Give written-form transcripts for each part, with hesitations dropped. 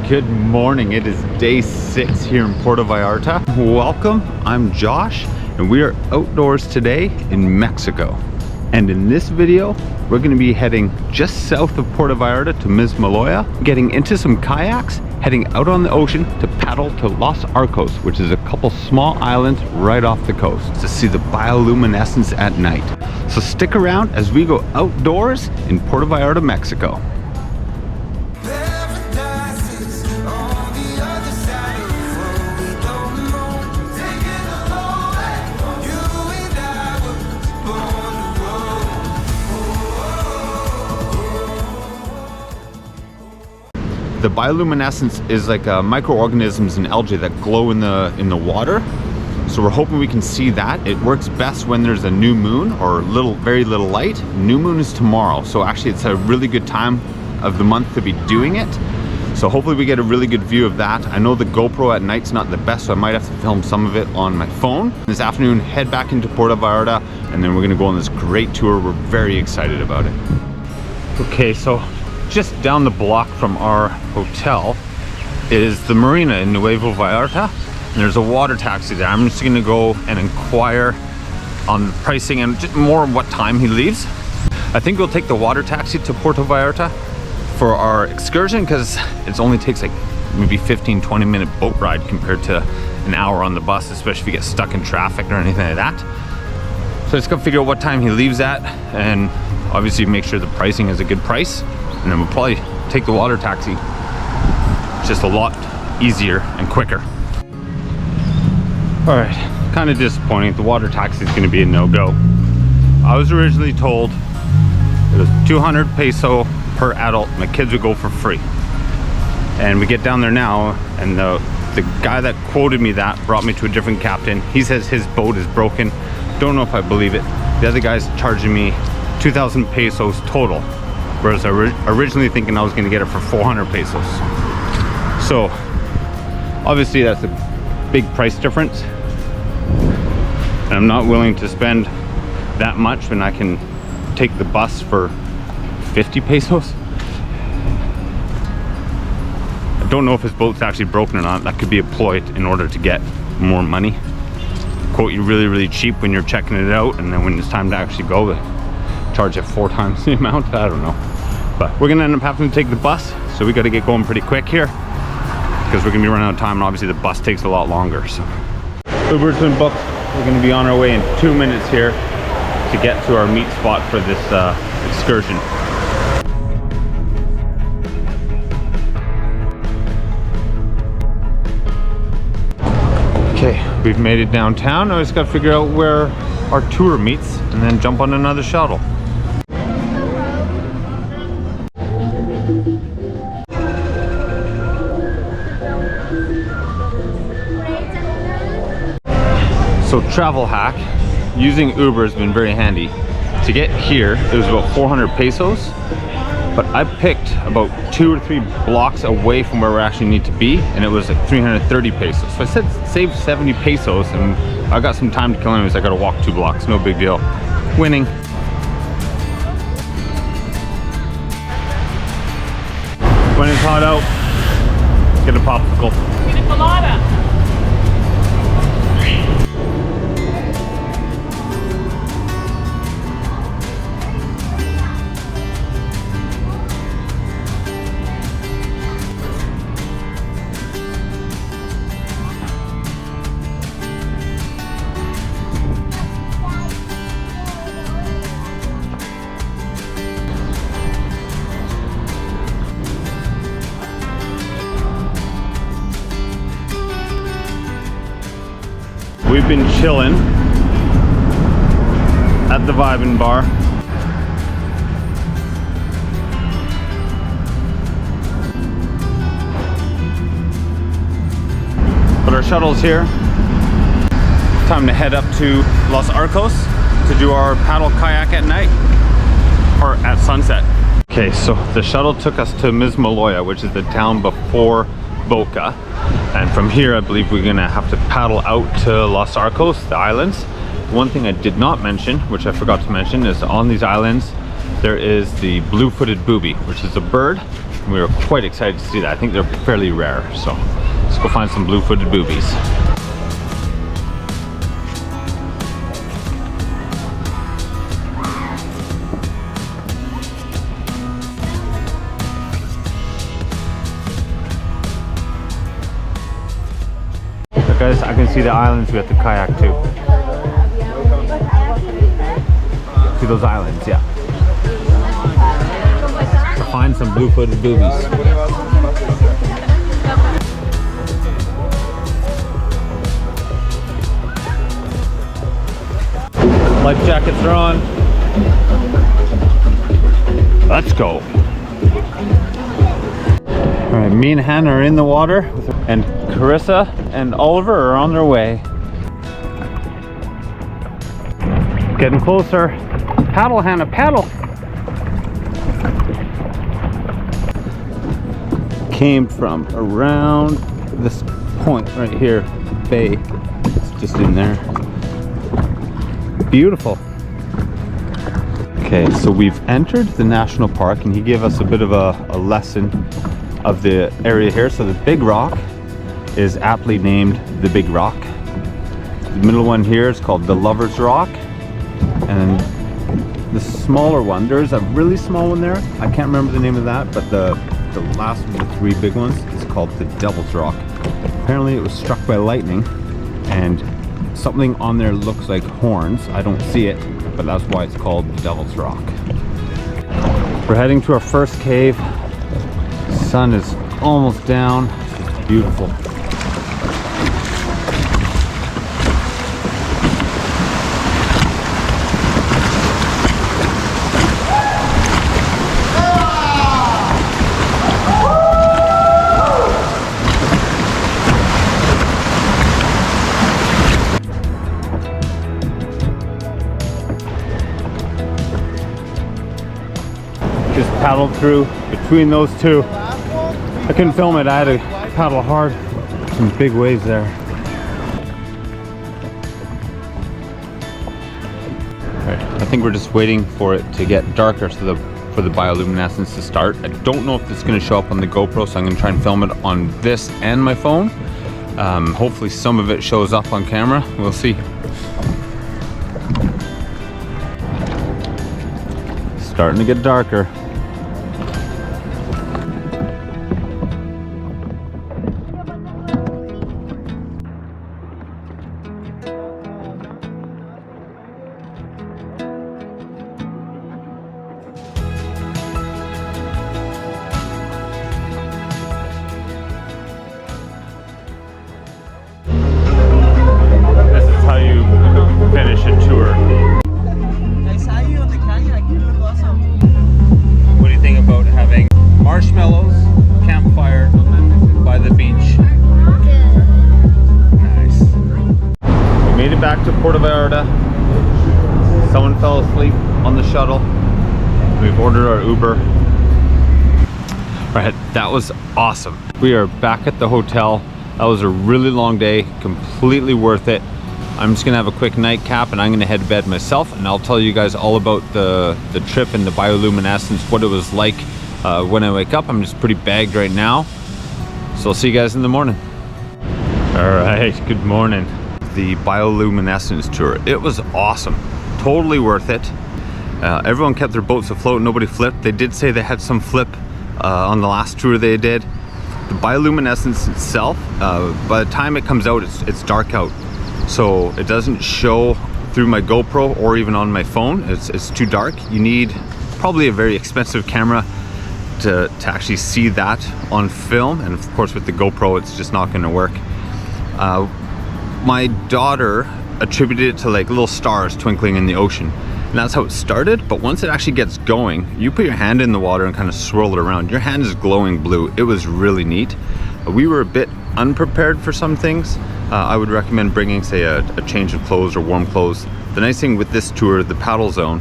Good morning, it is day 6 here in Puerto Vallarta. Welcome, I'm Josh, and we are outdoors today in Mexico. And in this video, we're gonna be heading just south of Puerto Vallarta to Mismaloya, getting into some kayaks, heading out on the ocean to paddle to Los Arcos, which is a couple small islands right off the coast, to see the bioluminescence at night. So stick around as we go outdoors in Puerto Vallarta, Mexico. The bioluminescence is like microorganisms and algae that glow in the water. So we're hoping we can see that. It works best when there's a new moon or very little light. New moon is tomorrow, so actually it's a really good time of the month to be doing it. So hopefully we get a really good view of that. I know the GoPro at night's not the best, so I might have to film some of it on my phone. This afternoon, head back into Puerto Vallarta, and then we're gonna go on this great tour. We're very excited about it. Okay, so just down the block from our hotel is the marina in Nuevo Vallarta. And there's a water taxi there. I'm just gonna go and inquire on the pricing and just more what time he leaves. I think we'll take the water taxi to Puerto Vallarta for our excursion because it only takes like maybe 15-20 minute boat ride compared to an hour on the bus, especially if you get stuck in traffic or anything like that. So I just gotta figure out what time he leaves at and obviously make sure the pricing is a good price. And then we'll probably take the water taxi. It's just a lot easier and quicker. All right, kind of disappointing. The water taxi is gonna be a no-go. I was originally told it was 200 peso per adult. My kids would go for free. And we get down there now, and the guy that quoted me that brought me to a different captain. He says his boat is broken. Don't know if I believe it. The other guy's charging me 2,000 pesos total. Whereas I originally thinking I was gonna get it for 400 pesos. So obviously that's a big price difference. And I'm not willing to spend that much when I can take the bus for 50 pesos. I don't know if his boat's actually broken or not. That could be a ploy in order to get more money. Quote you really, really cheap when you're checking it out, and then when it's time to actually go, they charge it 4 times the amount. I don't know. But we're gonna end up having to take the bus, so we gotta get going pretty quick here because we're gonna be running out of time, and obviously the bus takes a lot longer. So Uber's been booked. We're gonna be on our way in 2 minutes here to get to our meet spot for this excursion. Okay, we've made it downtown. I just gotta figure out where our tour meets and then jump on another shuttle. So travel hack, using Uber has been very handy. To get here, it was about 400 pesos, but I picked about 2 or 3 blocks away from where we actually need to be, and it was like 330 pesos. So I said save 70 pesos, and I got some time to kill anyways. I gotta walk 2 blocks, no big deal. Winning. When it's hot out, get a popsicle. Get a colada. We've been chilling at the Vibin' Bar. But our shuttle's here. Time to head up to Los Arcos to do our paddle kayak at night, or at sunset. Okay, so the shuttle took us to Mismaloya, which is the town before Boca. And from here, I believe we're gonna have to paddle out to Los Arcos, the islands. One thing I did not mention, which I forgot to mention, is on these islands, there is the Blue-Footed Booby, which is a bird We were quite excited to see that. I think they're fairly rare, so let's go find some blue-footed boobies. Guys, I can see the islands. We have to kayak too. See those islands, yeah. So find some blue-footed boobies. Life jackets are on. Let's go. All right, me and Hannah are in the water, and Carissa and Oliver are on their way. Getting closer. Paddle, Hannah, paddle. Came from around this point right here, bay. It's just in there. Beautiful. Okay, so we've entered the national park, and he gave us a bit of a lesson of the area here. So the big rock is aptly named the Big Rock. The middle one here is called the Lover's Rock, and the smaller one, there's a really small one there, I can't remember the name of that, but the last one, the three big ones, is called the Devil's Rock. Apparently it was struck by lightning, and something on there looks like horns. I don't see it, but that's why it's called the Devil's Rock. We're heading to our first cave. Sun is almost down. It's beautiful. Just paddled through between those two. I couldn't film it, I had to paddle hard. Some big waves there. Right, I think we're just waiting for it to get darker so for the bioluminescence to start. I don't know if it's going to show up on the GoPro, so I'm going to try and film it on this and my phone. Hopefully some of it shows up on camera. We'll see. Starting to get darker. Finish a tour. I saw you on the kayak, you look awesome. What do you think about having marshmallows, campfire by the beach? Nice. We made it back to Puerto Vallarta. Someone fell asleep on the shuttle. We've ordered our Uber. Alright, that was awesome. We are back at the hotel. That was a really long day, completely worth it. I'm just gonna have a quick nightcap and I'm gonna head to bed myself, and I'll tell you guys all about the trip and the bioluminescence, what it was like when I wake up. I'm just pretty bagged right now, so I'll see you guys in the morning. All right, good morning. The bioluminescence tour, it was awesome, totally worth it. Everyone kept their boats afloat, nobody flipped. They did say they had some flip on the last tour they did. The bioluminescence itself, by the time it comes out, it's dark out. So it doesn't show through my GoPro or even on my phone. It's too dark. You need probably a very expensive camera to actually see that on film. And of course with the GoPro, it's just not gonna work. My daughter attributed it to like little stars twinkling in the ocean. And that's how it started, but once it actually gets going, you put your hand in the water and kind of swirl it around. Your hand is glowing blue. It was really neat. We were a bit unprepared for some things. I would recommend bringing, say, a change of clothes or warm clothes. The nice thing with this tour, the paddle zone,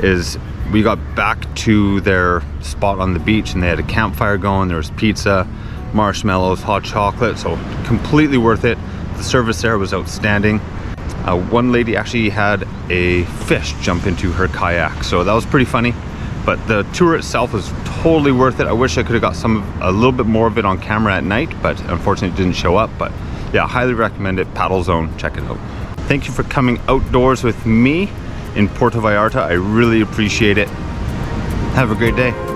is we got back to their spot on the beach and they had a campfire going. There was pizza, marshmallows, hot chocolate, so completely worth it. The service there was outstanding. One lady actually had a fish jump into her kayak, so that was pretty funny. But the tour itself was totally worth it. I wish I could have got a little bit more of it on camera at night, but unfortunately it didn't show up. But yeah, highly recommend it. Paddle Zone, check it out. Thank you for coming outdoors with me in Puerto Vallarta. I really appreciate it. Have a great day.